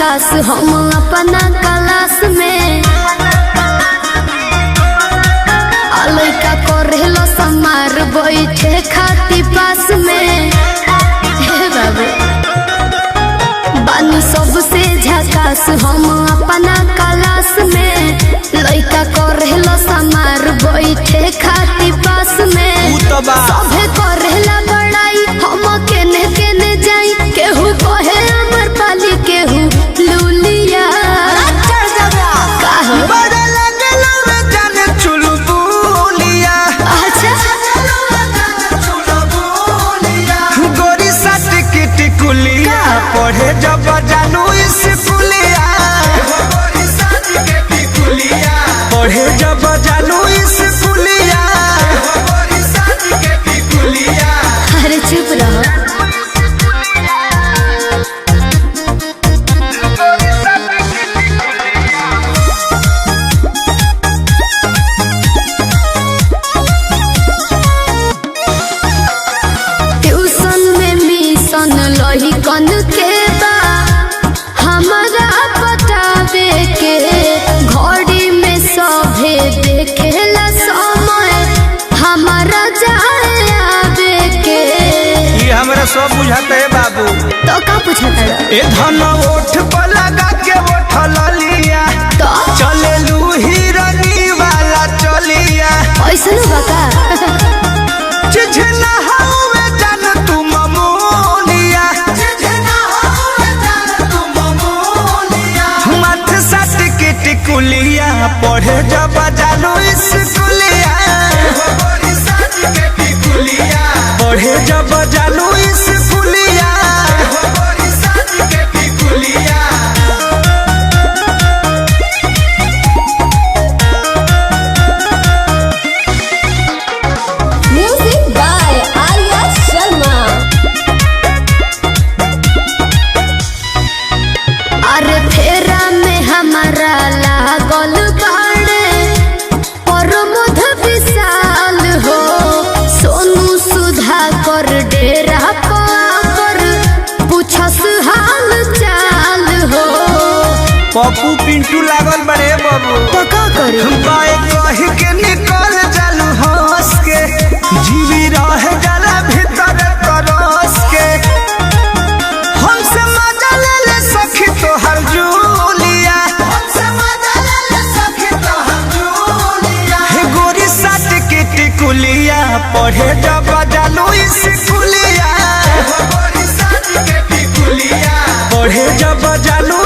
झकास हम अपना क्लास में लइका करेलो समार बैठे खाती पास में बाबू बानी सबसे झकास हम अपना क्लास में लइका करेलो समार बैठे खाती पास में सभे करेला बड़ाई हम केने केने जाई केहू कहे अमर पाली केहू लूलिया पढ़े जब जानू स्कूलिया पढ़े जब जानू स्कूलिया अरे चुप रहो ट्यूशन में मिशन लही कन के हमारा बतावे के घड़ी में सभे देखेला समय हमारा जाए आवे के ये हमरा सब बुझाते है बाबू तो का पूछता ए धन ओठ पर लगा के उठल लिया तो चले लू हिरनी वाला चलिया ऐसा न बता चिझना हवे जान तू ममोलिया मत सट के टिकुलिया पढ़े जब जानू स्कूलिया पढ़े जब जानू स्कूलिया म्यूजिक बाय आर्या शर्मा अरे फेरा में हमारा लागल बाड़े प्रमोद विशाल हो सोनू सुधा कर डेरा पर पूछस हाल चाल हो पप्पू पिंटू लागल बड़े बाबू तो का करे बाए कह के निकल जालू हंस के जीवी रह जाला भीतर तरस के हमसे मजा ले ले सखी तोहर जूलिया हे गोरी साथ के टिकुलिया पढ़े जब जानू स्कूलिया पढ़े जब जानू